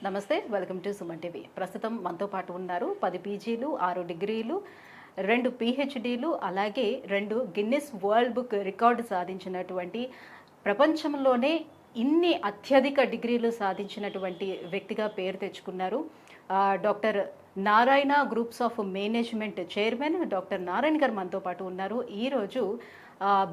నమస్తే, welcome to Suman TV. ప్రస్తుతం మనతో పాటు ఉన్నారు 10 పీజీలు, 6 డిగ్రీలు, 2 పీహెచ్డీలు, అలాగే 2 గిన్నిస్ వరల్డ్ బుక్ రికార్డు సాధించినటువంటి, ప్రపంచంలోనే ఇన్ని అత్యధిక డిగ్రీలు సాధించినటువంటి వ్యక్తిగా పేరు తెచ్చుకున్నారు. Doctor Narayana groups of management chairman doctor Narayana గారు మనతో పాటు ఉన్నారు. ఈరోజు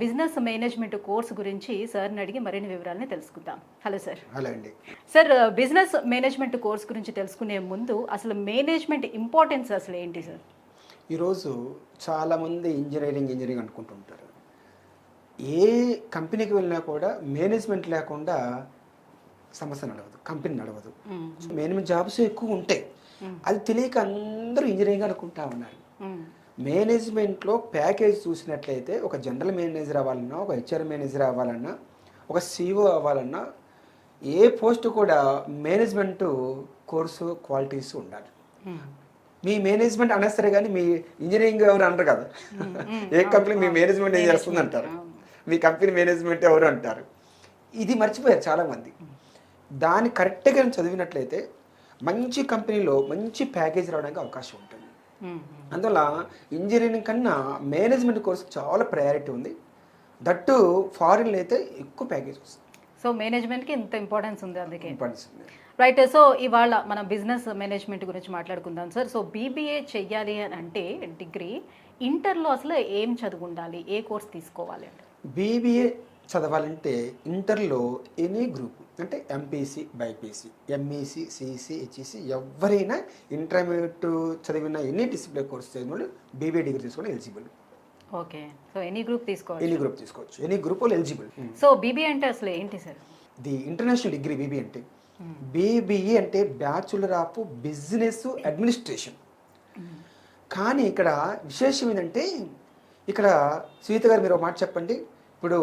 బిజినెస్ మేనేజ్మెంట్ కోర్స్ గురించి సార్ని అడిగి మరిన్ని వివరాలని తెలుసుకుందాం. Hello sir. హలో అండి. సార్, బిజినెస్ మేనేజ్మెంట్ కోర్స్ గురించి తెలుసుకునే ముందు అసలు మేనేజ్మెంట్ ఇంపార్టెన్స్ అసలు ఏంటి సార్? ఈరోజు చాలామంది ఇంజనీరింగ్ అనుకుంటుంటారు. ఏ కంపెనీకి వెళ్ళినా కూడా మేనేజ్మెంట్ లేకుండా సమస్య నడవదు, కంపెనీ నడవదు. మేనేజ్మెంట్ జాబ్స్ ఎక్కువ ఉంటాయి, అది తెలియక అందరూ ఇంజనీరింగ్ అనుకుంటా ఉన్నారు. మేనేజ్మెంట్లో ప్యాకేజ్ చూసినట్లయితే ఒక జనరల్ మేనేజర్ అవ్వాలన్నా, ఒక హెచ్ఆర్ మేనేజర్ అవ్వాలన్నా, ఒక సిఇఓ అవ్వాలన్నా, ఏ పోస్ట్ కూడా మేనేజ్మెంట్ కోర్సు క్వాలిటీస్ ఉండాలి. మీ మేనేజ్మెంట్ అనేస్తారు కానీ మీ ఇంజనీరింగ్ ఎవరు అనరు కదా. ఏ కంపెనీ మీ మేనేజ్మెంట్ ఏం చేస్తుంది అంటారు, మీ కంపెనీ మేనేజ్మెంట్ ఎవరు అంటారు. ఇది మర్చిపోయారు చాలామంది. దాన్ని కరెక్ట్గా చదివినట్లయితే మంచి కంపెనీలో మంచి ప్యాకేజ్ రావడానికి అవకాశం ఉంటుంది. అందువల్ల ఇంజనీరింగ్ కన్నా మేనేజ్మెంట్ కోర్సు చాలా ప్రయారిటీ ఉంది. దట్టు ఫారిన్లో అయితే ఎక్కువ ప్యాకేజ్ వస్తుంది. సో మేనేజ్మెంట్కి ఇంత ఇంపార్టెన్స్ ఉంది, అందుకే ఇంపార్టెన్స్ ఉంది. రైట్. సో ఇవాళ మనం బిజినెస్ మేనేజ్మెంట్ గురించి మాట్లాడుకుందాం సార్. సో బీబీఏ చెయ్యాలి అని అంటే డిగ్రీ, ఇంటర్లో అసలు ఏం చదువు ఉండాలి, ఏ కోర్స్ తీసుకోవాలి అంటే? బీబీఏ చదవాలంటే ఇంటర్లో ఎనీ గ్రూప్ అంటే MPC, BiPC, MEC, CEC, HEC ఎవరైనా ఇంటర్మీడియట్ చదివిన ఎనీ డిసిప్లిన్ కోర్స్ చదివిన వాళ్ళు బీబీఏ డిగ్రీ తీసుకోవడం eligible. Okay. So any group తీసుకోవచ్చు, ఎనీ గ్రూప్ తీసుకోవచ్చు, ఎనీ గ్రూప్ వాళ్ళు ఎలిజిబుల్. సో బీబీఏ అంటే అసలు ఏంటి sir? The international degree BBA అంటే. బీబీఏ అంటే బ్యాచులర్ ఆఫ్ బిజినెస్ అడ్మినిస్ట్రేషన్. కానీ ఇక్కడ విశేషం ఏంటంటే, ఇక్కడ శ్వేత గారు మీరు ఒక మాట చెప్పండి. ఇప్పుడు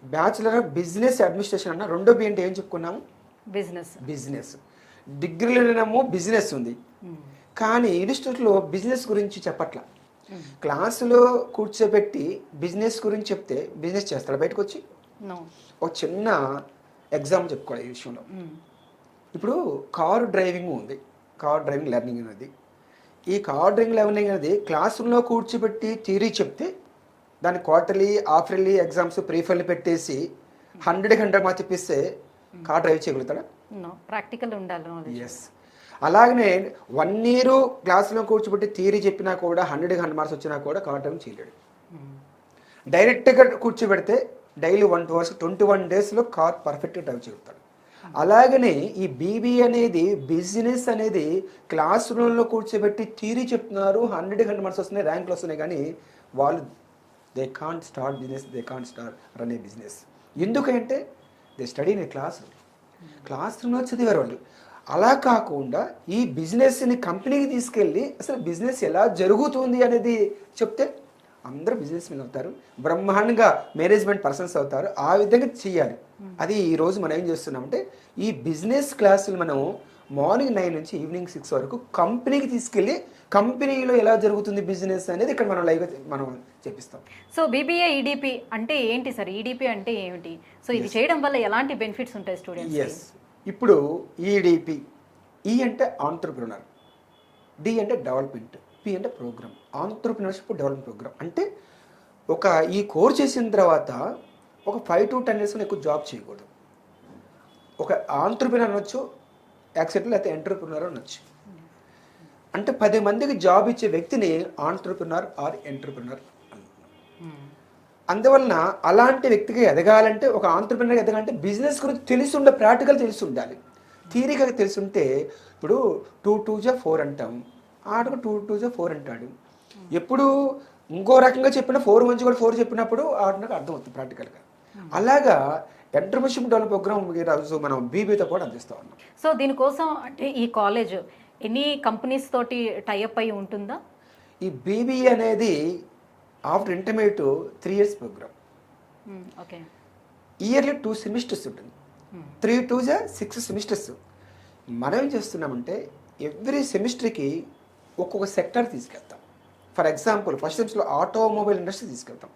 బ్యాచులర్ ఆఫ్ బిజినెస్ అడ్మినిస్ట్రేషన్ అన్న, రెండో బి అంటే ఏం చెప్పుకున్నాము? బిజినెస్. డిగ్రీలోనేమో బిజినెస్ ఉంది, కానీ ఇన్స్టిట్యూట్లో బిజినెస్ గురించి చెప్పట్లా. క్లాసులో కూర్చోబెట్టి బిజినెస్ గురించి చెప్తే బిజినెస్ చేస్తాడు బయటకు వచ్చి? ఒక చిన్న ఎగ్జాంపుల్ చెప్పుకోవాలి ఈ విషయంలో. ఇప్పుడు కారు డ్రైవింగ్ ఉంది, కార్ డ్రైవింగ్ లెర్నింగ్ అనేది. ఈ కార్ డ్రైవింగ్ లెర్నింగ్ అనేది క్లాస్ రూమ్లో కూర్చోబెట్టి థియరీ చెప్తే దాని క్వార్టర్లీ, హాఫ్ ఇయర్లీ ఎగ్జామ్స్ ప్రీఫైల్ పెట్టేసి 100 మార్క్స్ తెప్పిస్తే కార్ డ్రైవ్ చేయగలుగుతాడా? ప్రాక్టికల్ ఉండాలి. ఎస్. అలాగనే 1 year క్లాస్లో కూర్చోబెట్టి థియరీ చెప్పినా కూడా 100 మార్క్స్ వచ్చినా కూడా కార్ డ్రైవింగ్ చేయలేడు. డైరెక్ట్గా కూర్చోబెడితే డైలీ 1 to 2 hours 21 daysలో కార్ పర్ఫెక్ట్గా డ్రైవ్ చేయగలుగుతాడు. అలాగనే ఈ బీబీ అనేది, బిజినెస్ అనేది క్లాస్ రూమ్లో కూర్చోబెట్టి థియరీ చెప్తున్నారు, 100 మార్క్స్ వస్తున్నాయి, ర్యాంకులు వస్తున్నాయి, కానీ వాళ్ళు they can't start business, they can't start run a business. ఎందుకంటే they study in a class రూమ్లో చదివారు వాళ్ళు. అలా కాకుండా ఈ బిజినెస్ని కంపెనీకి తీసుకెళ్ళి అసలు బిజినెస్ ఎలా జరుగుతుంది అనేది చెప్తే అందరూ బిజినెస్ మెన్ అవుతారు, బ్రహ్మాండంగా మేనేజ్మెంట్ పర్సన్స్ అవుతారు. ఆ విధంగా చేయాలి. అది ఈరోజు మనం ఏం చేస్తున్నామంటే, ఈ బిజినెస్ క్లాసులు మనం మార్నింగ్ 9 నుంచి ఈవినింగ్ 6 వరకు కంపెనీకి తీసుకెళ్ళి కంపెనీలో ఎలా జరుగుతుంది బిజినెస్ అనేది ఇక్కడ మనం లైవ్గా మనం చెప్పిస్తాం. సో బీబీఏ ఈడీపీ అంటే ఏంటి సార్? ఈడీపీ అంటే ఏమిటి? సో ఇది చేయడం వల్ల ఎలాంటి బెనిఫిట్స్ ఉంటాయి స్టూడెంట్స్? ఎస్. ఇప్పుడు ఈడీపీ, ఈ అంటే ఆంట్రప్రినర్, డి అంటే డెవలప్మెంట్, పి అంటే ప్రోగ్రామ్. ఆంట్రప్రినర్షిప్ డెవలప్మెంట్ ప్రోగ్రామ్ అంటే ఈ కోర్స్ చేసిన తర్వాత ఒక 5 to 10 years ఎక్కువ జాబ్ చేయకూడదు. ఒక ఆంట్రప్రినర్ అనొచ్చు, యాక్సెప్ట్ లేకపోతే ఎంటర్ప్రినర్ అనొచ్చు. అంటే 10 మందికి జాబ్ ఇచ్చే వ్యక్తిని ఆంట్రప్రినర్ ఆర్ ఎంటర్ప్రినర్ అంటున్నాం. అందువలన అలాంటి వ్యక్తికి ఎదగాలంటే, ఒక ఆంట్రప్రినర్ ఎదగాలంటే బిజినెస్ గురించి తెలిసి ఉండే, ప్రాక్టికల్ తెలిసి ఉండాలి. థియరీగా తెలిసి ఉంటే, ఇప్పుడు 2 2 4 అంటాం, ఆటకు 2 2 4 అంటాడు. ఎప్పుడు ఇంకో రకంగా చెప్పిన 4 మంచి కూడా 4 చెప్పినప్పుడు ఆటకు అర్థమవుతుంది ప్రాక్టికల్గా. అలాగా ఎంటర్ప్రెన్యూర్షిప్ డెవలప్ ప్రోగ్రామ్ ఈరోజు మనం బీబీతో కూడా అందిస్తూ ఉన్నాం. సో దీనికోసం అంటే ఈ కాలేజ్ ఎన్ని కంపెనీస్ తోటి టైఅప్ అయి ఉంటుందా? ఈ బీబీఏ అనేది after intermediate 3 years programme. Okay. Yearly 2 semesters ఉంటుంది. 3 2 6 semesters. మనం ఏం చేస్తున్నామంటే ఎవ్రీ సెమిస్టర్కి ఒక్కొక్క సెక్టర్ తీసుకెళ్తాం. ఫర్ ఎగ్జాంపుల్ ఫస్ట్ సెమిస్టర్లో ఆటోమొబైల్ ఇండస్ట్రీ తీసుకెళ్తాం.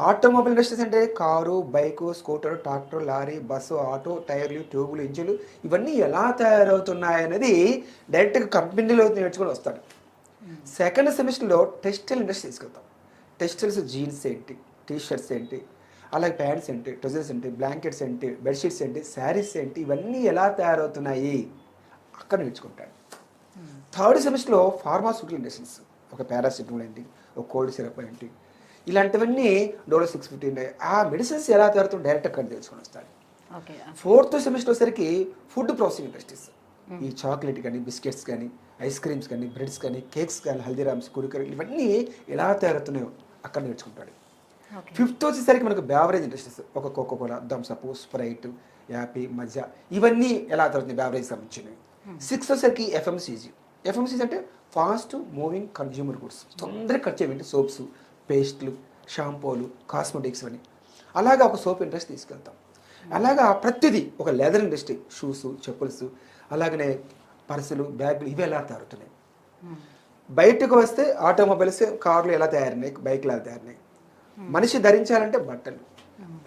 ఆటోమొబైల్ ఇండస్ట్రీస్ అంటే car, bike, scooter, tractor, lorry, bus, auto, టైర్లు, ట్యూబులు, ఇంజిన్లు ఇవన్నీ ఎలా తయారవుతున్నాయనేది డైరెక్ట్గా కంపెనీలో నేర్చుకొని వస్తాడు. సెకండ్ సెమిస్టర్లో టెక్స్టైల్ ఇండస్ట్రీ తీసుకెళ్తాం. టెక్స్టైల్స్ జీన్స్ ఏంటి, టీ షర్ట్స్ ఏంటి, అలాగే ప్యాంట్స్ ఏంటి, ట్రౌజర్స్ ఏంటి, బ్లాంకెట్స్ ఏంటి, బెడ్షీట్స్ ఏంటి, శారీస్ ఏంటి, ఇవన్నీ ఎలా తయారవుతున్నాయి అక్కడ నేర్చుకుంటాడు. థర్డ్ సెమిస్టర్లో ఫార్మాస్యూటికల్ ఇండస్ట్రీస్, ఒక పారాసిటమాల్ ఏంటి, ఒక కోల్డ్ సిరప్ ఏంటి, ఇలాంటివన్నీ డోలో 650 ఆ మెడిసిన్స్ ఎలా తయారవుతుందో డైరెక్ట్ అక్కడ తెలుసుకొని వస్తాడు. ఫోర్త్ సెమిస్టర్ వచ్చేసరికి ఫుడ్ ప్రాసెసింగ్ ఇండస్ట్రీస్, ఈ చాక్లెట్ కానీ, బిస్కెట్స్ కానీ, ఐస్ క్రీమ్స్ కానీ, బ్రెడ్స్ కానీ, కేక్స్ కానీ, హల్దీరామ్స్, కురుకరు ఇవన్నీ ఎలా తయారవుతున్నాయో అక్కడ నేర్చుకుంటాడు. ఫిఫ్త్ వచ్చేసరికి మనకు బేవరేజ్ ఇండస్ట్రీస్, ఒక కోకోకోలా, థమ్సప్, స్ప్రైట్, యాపీ, మజ్జా ఇవన్నీ ఎలా తయారవుతుంది బేవరేజ్ సంబంధించినవి. సిక్స్త్ వచ్చేసరికి ఎఫ్ఎంసీజీ. ఎఫ్ఎంసీజీ అంటే ఫాస్ట్ మూవింగ్ కన్జ్యూమర్ గుడ్స్, తొందరగా ఖర్చు ఏంటి, సోప్స్, పేస్ట్లు, షాంపూలు, కాస్మెటిక్స్ అని. అలాగా ఒక సోప్ ఇండస్ట్రీ తీసుకెళ్తాం. అలాగా ప్రతిదీ, ఒక లెదర్ ఇండస్ట్రీ, షూస్, చెప్పుల్స్, అలాగనే పర్సులు, బ్యాగులు ఇవి ఎలా తయారవుతున్నాయి. బయటకు వస్తే ఆటోమొబైల్స్, కార్లు ఎలా తయారైనాయి, బైక్లు ఎలా తయారైనాయి. మనిషి ధరించాలంటే బట్టలు,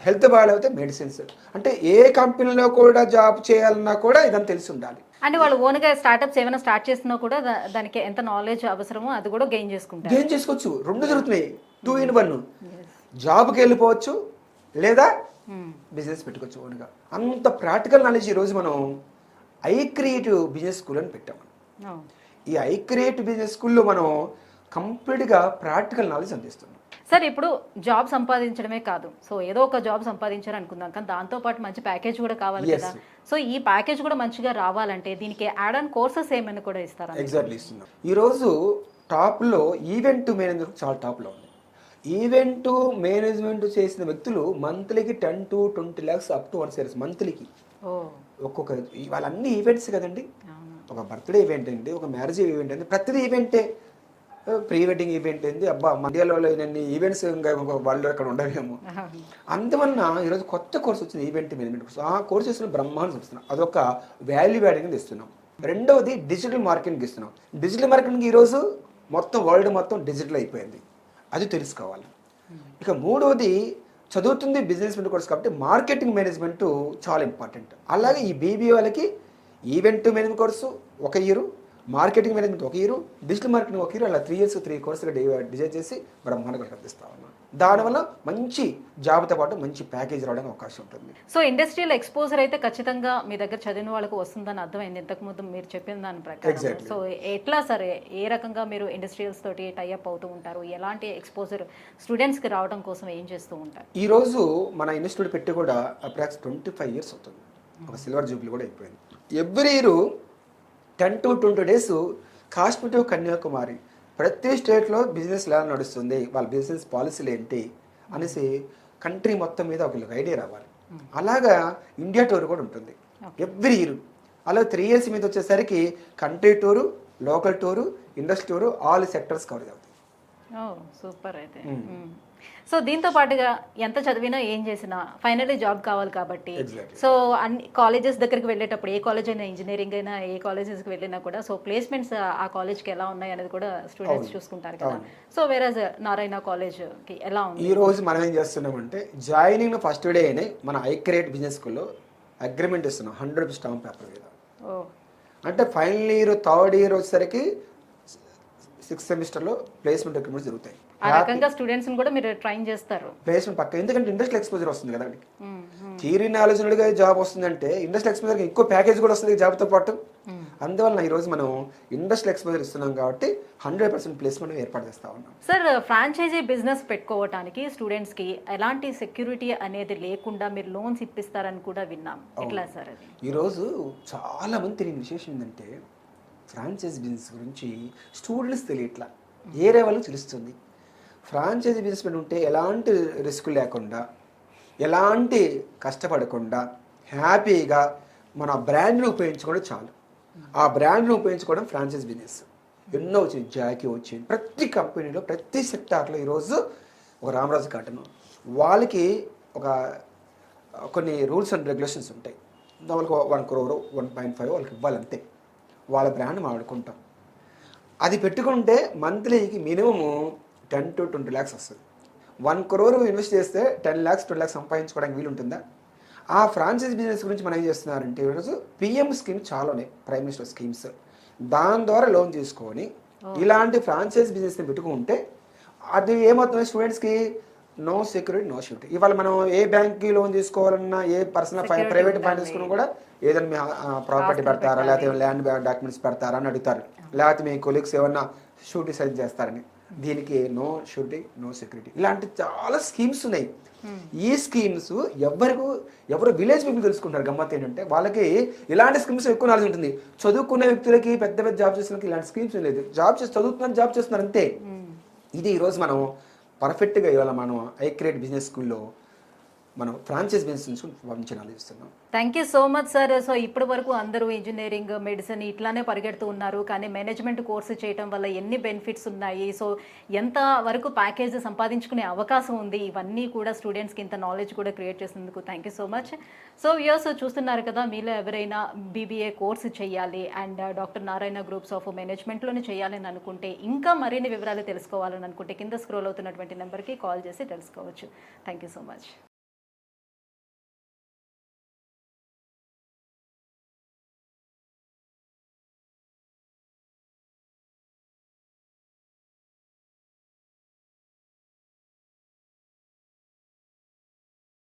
హెల్త్ బాగాలేకపోతే మెడిసిన్స్. అంటే ఏ కంపెనీలో కూడా జాబ్ చేయాలన్నా కూడా ఇదంతా తెలిసి ఉండాలి. అంటే వాళ్ళు ఓన్గా స్టార్ట్అప్స్ ఏమైనా స్టార్ట్ చేసినా కూడా దానికి ఎంత నాలెడ్జ్ అవసరమో అది కూడా గెయిన్ చేసుకోవచ్చు. రెండు జరుగుతున్నాయి, 2 in 1. జాబ్కి వెళ్ళిపోవచ్చు లేదా బిజినెస్ పెట్టుకోవచ్చు ఓన్గా. అంత ప్రాక్టికల్ నాలెడ్జ్ ఈరోజు మనం ఐ క్రియేటివ్ బిజినెస్ స్కూల్ అని పెట్టాము. ఈ ఐ క్రియేటివ్ బిజినెస్ స్కూల్లో మనం కంప్లీట్గా ప్రాక్టికల్ నాలెడ్జ్ అందిస్తున్నాం. సార్ ఇప్పుడు జాబ్ సంపాదించడమే కాదు, సో ఏదో ఒక జాబ్ సంపాదించారు అనుకుందాం, కానీ దాంతోపాటు మంచి ప్యాకేజ్ కూడా కావాలి కదా. సో ఈ ప్యాకేజ్ కూడా మంచిగా రావాలంటే దీనికి యాడ్ ఆన్ కోర్సెస్ ఏమైనా కూడా ఇస్తారా? ఎగ్జాక్ట్లీ ఇస్తున్నాం. ఈరోజు టాప్లో ఈవెంట్ మేనేజ్మెంట్ చాలా టాప్లో ఉంది. ఈవెంట్ మేనేజ్మెంట్ చేసిన వ్యక్తులు మంత్లీకి 10 to 20 lakhs up to 1 year మంత్లీకి. ఒక్కొక్క వాళ్ళన్నీ ఈవెంట్స్ కదండి. ఒక బర్త్డే ఈవెంట్ ఏంటి, ఒక మ్యారేజ్ ఈవెంట్ ఏంటి, ప్రతిదీ ఈవెంటే. ప్రీ వెడ్డింగ్ ఈవెంట్ ఏంటి, అబ్బా మండ్యాలో ఇన్ని ఈవెంట్స్ ఇంకా వాళ్ళు అక్కడ ఉండవేమో. అందువలన ఈరోజు కొత్త కోర్స్ వచ్చింది, ఈవెంట్ మేనేజ్మెంట్ కోర్స్. ఆ కోర్స్ చేస్తున్న బ్రహ్మాండం చూస్తున్నాం. అదొక వాల్యూ యాడింగ్ ఇస్తున్నాం. రెండవది డిజిటల్ మార్కెటింగ్ ఇస్తున్నాం. డిజిటల్ మార్కెటింగ్ ఈరోజు మొత్తం వరల్డ్ మొత్తం డిజిటల్ అయిపోయింది, అది తెలుసుకోవాలి. ఇక మూడవది చదువుతుంది బిజినెస్ కోర్స్ కాబట్టి మార్కెటింగ్ మేనేజ్మెంట్ చాలా ఇంపార్టెంట్. అలాగే ఈ బీబీఏ వాళ్ళకి event management course 1 year, marketing management 1 year, digital marketing 1 year, అలా 3 years 3 కోర్సుగా డిజైన్ చేసి బ్రహ్మాండంగా కల్పిస్తా ఉన్నాం. దానివల్ల మంచి జాబ్తో పాటు మంచి ప్యాకేజ్ రావడానికి అవకాశం ఉంటుంది. సో ఇండస్ట్రియల్ ఎక్స్పోజర్ అయితే ఖచ్చితంగా మీ దగ్గర చదివిన వాళ్ళకు వస్తుందని అర్థమైంది ఇంతకుముందు మీరు చెప్పిన దాని ప్రకారం. సో ఎట్లా సరే ఏ రకంగా మీరు ఇండస్ట్రియల్స్ తోటి టైఅప్ అవుతూ ఉంటారు, ఎలాంటి ఎక్స్పోజర్ స్టూడెంట్స్కి రావడం కోసం ఏం చేస్తూ ఉంటారు? ఈరోజు మన ఇన్స్టిట్యూట్ పెట్టి కూడా అప్రాక్స్ 25 years అవుతుంది. ఒక సిల్వర్ జూబ్లీ కూడా అయిపోయింది. Every year 10 to 20 days Kashmir, Kanyakumari ప్రతి స్టేట్లో బిజినెస్ ఎలా నడుస్తుంది, వాళ్ళ బిజినెస్ పాలసీలు ఏంటి అనేసి కంట్రీ మొత్తం మీద ఒక ఐడియా రావాలి. అలాగా ఇండియా టూర్ కూడా ఉంటుంది ఎవ్రీ ఇయర్. అలా 3 years మీద వచ్చేసరికి country tour, local tour, industry tour, all sectors cover అవుతాయి. సూపర్. అయితే సో దీంతో పాటుగా ఎంత చదివినా ఏం చేసినా ఫైనల్లీ జాబ్ కావాలి కాబట్టి, సో అన్ని కాలేజెస్ దగ్గరికి వెళ్ళేటప్పుడు ఏ కాలేజ్ అయినా, ఇంజనీరింగ్ అయినా, ఏ కాలేజెస్కి వెళ్ళినా కూడా సో ప్లేస్మెంట్స్ ఆ కాలేజ్కి ఎలా ఉన్నాయి అనేది కూడా స్టూడెంట్స్ చూసుకుంటారు కదా. సో వేరేజ్ నారాయణ కాలేజ్కి ఎలా ఉంది? ఈ రోజు మనం ఏం చేస్తున్నామంటే జాయినింగ్ ఫస్ట్ డే అయినా మన ఐ క్రియేట్ బిజినెస్ స్కూల్లో అగ్రిమెంట్ ఇస్తున్నాం 100 స్టాంప్ పేపర్ మీద. అంటే ఫైనల్ ఇయర్, థర్డ్ ఇయర్ వచ్చేసరికి 6th సెమిస్టర్లో ప్లేస్మెంట్ అగ్రిమెంట్స్ జరుగుతాయి. ఆ రకంగా స్టూడెంట్స్ కూడా మీరు ట్రైన్ చేస్తారు. ప్లేస్మెంట్ పక్క, ఎందుకంటే ఇండస్ట్రియల్ ఎక్స్పోజర్ వస్తుంది కదా. థియరీ నాలెడ్జ్ నుండిగా జాబ్ వస్తుందంటే ఇండస్ట్రియల్ ఎక్స్పోజర్ ఎక్కువ ప్యాకేజ్ కూడా వస్తుంది జాబ్తో పాటు. అందువల్ల ఈరోజు మనం ఇండస్ట్రియల్ ఎక్స్పోజర్ ఇస్తున్నాం కాబట్టి 100% ప్లేస్మెంట్ ఏర్పాటు చేస్తా ఉన్నాం. సార్ ఫ్రాంచైజీ బిజినెస్ పెట్టుకోవడానికి స్టూడెంట్స్కి ఎలాంటి సెక్యూరిటీ అనేది లేకుండా మీరు లోన్స్ ఇప్పిస్తారని కూడా విన్నాం. ఎట్లా సార్ అది? ఈరోజు చాలా మంది తెలియని విశేషం ఏంటంటే ఫ్రాంచైజీ బిజినెస్ గురించి స్టూడెంట్స్ తెలియట్లా, ఏరే వాళ్ళు తెలుస్తుంది. ఫ్రాంచైజీ బిజినెస్ ఉంటే ఎలాంటి రిస్క్ లేకుండా, ఎలాంటి కష్టపడకుండా హ్యాపీగా మన బ్రాండ్ని ఉపయోగించుకోవడం చాలు. ఆ బ్రాండ్ని ఉపయోగించుకోవడం ఫ్రాంచైజీ బిజినెస్. ఎన్నో వచ్చింది, జాకీ వచ్చింది, ప్రతి కంపెనీలో ప్రతి సెక్టార్లో ఈరోజు ఒక రామరాజు కాటన్ వాళ్ళకి ఒక కొన్ని రూల్స్ అండ్ రెగ్యులేషన్స్ ఉంటాయి. వాళ్ళకి 1 crore 1.5 వాళ్ళకి ఇవ్వాలంతే. వాళ్ళ బ్రాండ్ వాడుకుంటాం. అది పెట్టుకుంటే మంత్లీకి మినిమము 10 to 20 lakhs వస్తుంది. 1 crore ఇన్వెస్ట్ చేస్తే 10 lakhs 12 lakhs సంపాదించుకోవడానికి వీలు ఉంటుందా? ఆ ఫ్రాంచైజ్ బిజినెస్ గురించి మనం ఏం చేస్తున్నారంటే ఈరోజు పిఎం స్కీమ్ చాలా ఉన్నాయి, ప్రైమ్ మినిస్టర్ స్కీమ్స్. దాని ద్వారా లోన్ తీసుకొని ఇలాంటి ఫ్రాంచైజ్ బిజినెస్ని పెట్టుకుంటే అది ఏమవుతుంది స్టూడెంట్స్కి? No security, no surety. ఇవాళ మనం ఏ బ్యాంక్కి లోన్ తీసుకోవాలన్నా, ఏ పర్సనల్ ప్రైవేట్ ఫైనాన్స్ తీసుకున్నా కూడా ఏదైనా మీ ప్రాపర్టీ పెడతారా, లేకపోతే ల్యాండ్ డాక్యుమెంట్స్ పెడతారా అని అడుగుతారు, లేకపోతే మీ కొలీగ్స్ ఏమన్నా షూరిటీ సైజ్ చేస్తారని. దీనికి నో షూరిటీ, నో సెక్యూరిటీ, ఇలాంటి చాలా స్కీమ్స్ ఉన్నాయి. ఈ స్కీమ్స్ ఎవరు విలేజ్ పీపుల్ తెలుసుకుంటారు. గమ్మత్ ఏంటంటే వాళ్ళకి ఇలాంటి స్కీమ్స్ ఎక్కువ నాలెడ్జ్ ఉంటుంది. చదువుకునే వ్యక్తులకి, పెద్ద పెద్ద జాబ్ చేసిన ఇలాంటి స్కీమ్స్ లేదు. చదువుతున్నారు, జాబ్ చేస్తున్నారు అంతే. ఇది ఈరోజు మనం పర్ఫెక్ట్గా ఇవాళ మనం ఐక్రియేట్ బిజినెస్ స్కూల్లో మనం ఫ్రాంచైజ్ బిజినెస్ పంపించిన ఆలోచిస్తున్నాం. Thank you so much sir. So ఇప్పటి వరకు అందరూ ఇంజనీరింగ్, మెడిసిన్ ఇట్లానే పరిగెడుతూ ఉన్నారు, కానీ మేనేజ్మెంట్ కోర్సు చేయడం వల్ల ఎన్ని బెనిఫిట్స్ ఉన్నాయి, సో ఎంత వరకు ప్యాకేజ్ సంపాదించుకునే అవకాశం ఉంది, ఇవన్నీ కూడా స్టూడెంట్స్కి ఇంత నాలెడ్జ్ కూడా క్రియేట్ చేసినందుకు thank you so much. So viewers చూస్తున్నారు కదా, మీలో ఎవరైనా బీబీఏ కోర్సు చేయాలి and doctor Narayana groups of మేనేజ్మెంట్లోనే చేయాలని అనుకుంటే, ఇంకా మరిన్ని వివరాలు తెలుసుకోవాలని అనుకుంటే కింద స్క్రోల్ అవుతున్నటువంటి నెంబర్కి కాల్ చేసి తెలుసుకోవచ్చు. Thank you so much.